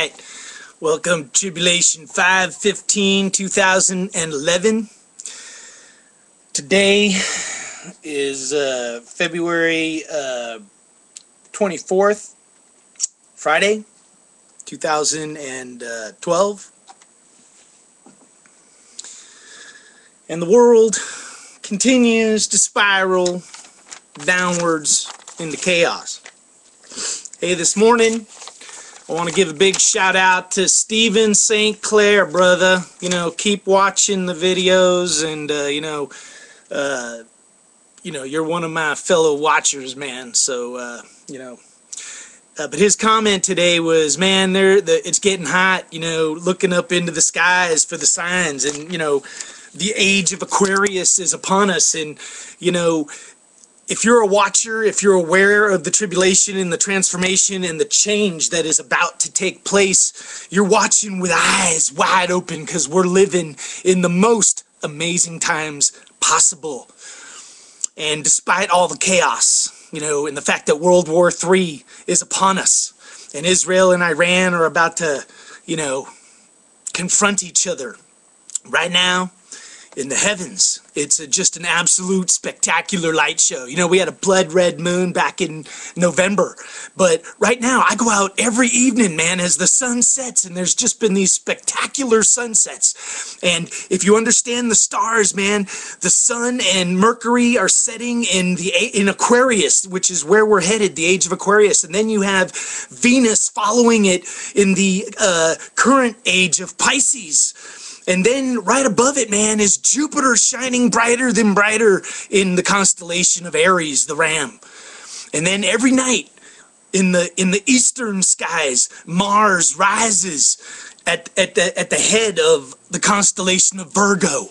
right. Welcome Tribulation 5/15/2011. Today is February 24th, Friday, 2012. And the world continues to spiral downwards into chaos. Hey, this morning I want to give a big shout out to Stephen St. Clair, brother. You know, keep watching the videos, and you're one of my fellow watchers, man. So but his comment today was, man, it's getting hot. You know, looking up into the skies for the signs, and the age of Aquarius is upon us, and if you're a watcher, if you're aware of the tribulation and the transformation and the change that is about to take place, you're watching with eyes wide open, because we're living in the most amazing times possible. And despite all the chaos, and the fact that World War III is upon us, and Israel and Iran are about to, confront each other right now, in the heavens, it's just an absolute spectacular light show. We had a blood red moon back in November, but right now I go out every evening, man, as the sun sets, and there's just been these spectacular sunsets. And if you understand the stars, man, the sun and Mercury are setting in Aquarius, which is where we're headed, the age of Aquarius, and then you have Venus following it in the current age of Pisces. And then right above it, man, is Jupiter shining brighter than brighter in the constellation of Aries, the Ram. And then every night in the eastern skies, Mars rises at the head of the constellation of Virgo.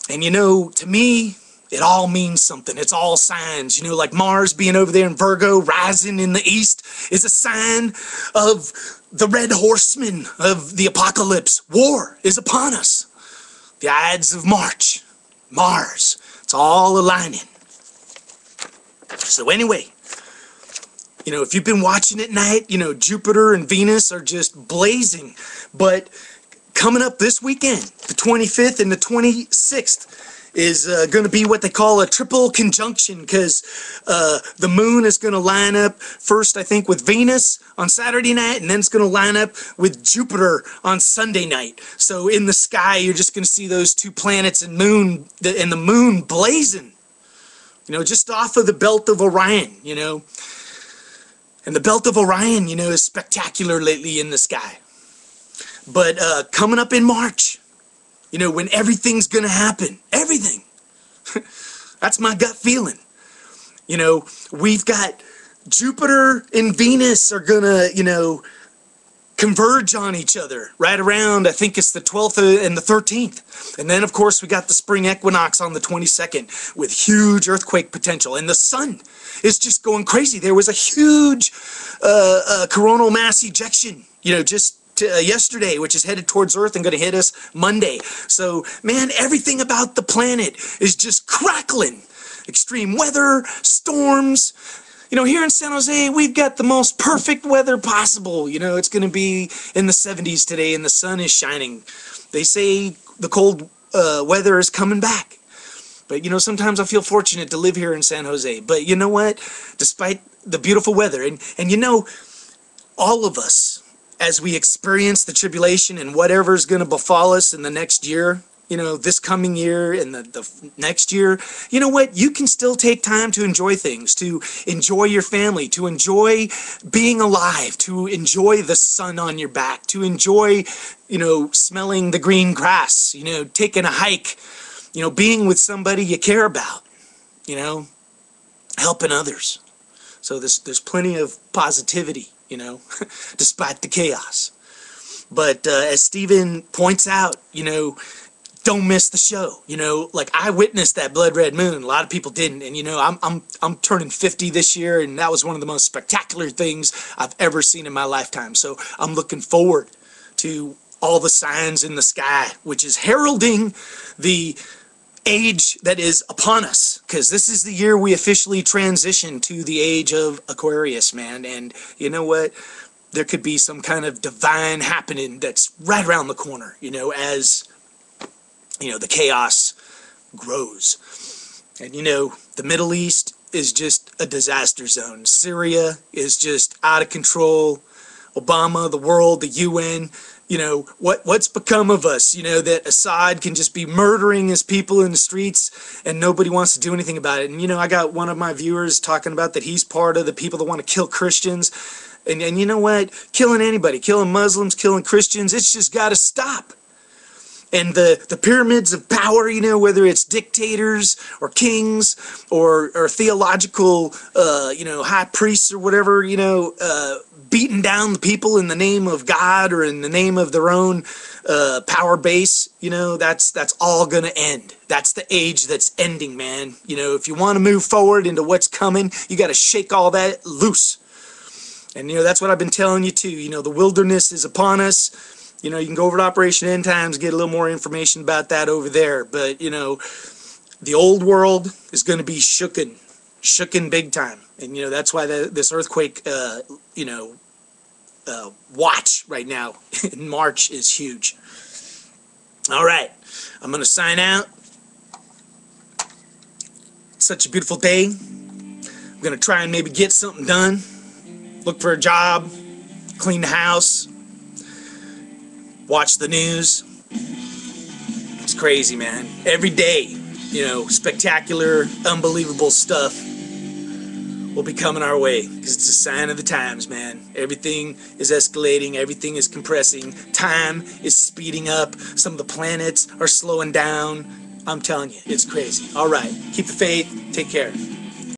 And to me, it all means something. It's all signs. Like Mars being over there in Virgo, rising in the east, is a sign of the red horseman of the apocalypse. War is upon us. The ides of March. Mars. It's all aligning. So anyway, if you've been watching at night, Jupiter and Venus are just blazing. But coming up this weekend, the 25th and the 26th, is going to be what they call a triple conjunction, because the moon is going to line up first, I think, with Venus on Saturday night, and then it's going to line up with Jupiter on Sunday night. So in the sky, you're just going to see those two planets and the moon blazing, just off of the belt of Orion, And the belt of Orion, is spectacular lately in the sky. But coming up in March, when everything's going to happen. Everything. That's my gut feeling. We've got Jupiter and Venus are going to, converge on each other right around, I think it's the 12th and the 13th. And then, of course, we got the spring equinox on the 22nd with huge earthquake potential. And the sun is just going crazy. There was a huge coronal mass ejection, just yesterday, which is headed towards Earth and going to hit us Monday. So, man, everything about the planet is just crackling. Extreme weather, storms. Here in San Jose, we've got the most perfect weather possible. It's going to be in the 70s today, and the sun is shining. They say the cold weather is coming back. But, sometimes I feel fortunate to live here in San Jose. But you know what? Despite the beautiful weather, and all of us, as we experience the tribulation and whatever's going to befall us in the next year, this coming year and the next year, you know what? You can still take time to enjoy things, to enjoy your family, to enjoy being alive, to enjoy the sun on your back, to enjoy, smelling the green grass, taking a hike, being with somebody you care about, helping others. So there's plenty of positivity, despite the chaos. But as Stephen points out, don't miss the show. Like I witnessed that blood red moon. A lot of people didn't, and I'm turning 50 this year, and that was one of the most spectacular things I've ever seen in my lifetime. So I'm looking forward to all the signs in the sky, which is heralding the age that is upon us, because this is the year we officially transition to the age of Aquarius, man. And you know what? there could be some kind of divine happening that's right around the corner, as, the chaos grows. And, the Middle East is just a disaster zone. Syria is just out of control. Obama, the world, the UN, what's become of us, that Assad can just be murdering his people in the streets and nobody wants to do anything about it. And, I got one of my viewers talking about that he's part of the people that want to kill Christians. And you know what? Killing anybody, killing Muslims, killing Christians, it's just got to stop. And the pyramids of power, whether it's dictators or kings or theological, high priests or whatever, beating down the people in the name of God or in the name of their own power base, that's all going to end. That's the age that's ending, man. If you want to move forward into what's coming, you got to shake all that loose. And, that's what I've been telling you too. The wilderness is upon us. You can go over to Operation End Times, get a little more information about that over there. But, the old world is going to be shooken big time. And, that's why this earthquake, watch right now in March is huge. All right, I'm going to sign out. It's such a beautiful day. I'm going to try and maybe get something done. Look for a job, clean the house. Watch the news. It's crazy, man. Every day, spectacular, unbelievable stuff will be coming our way because it's a sign of the times, man. Everything is escalating. Everything is compressing. Time is speeding up. Some of the planets are slowing down. I'm telling you, it's crazy. All right. Keep the faith. Take care.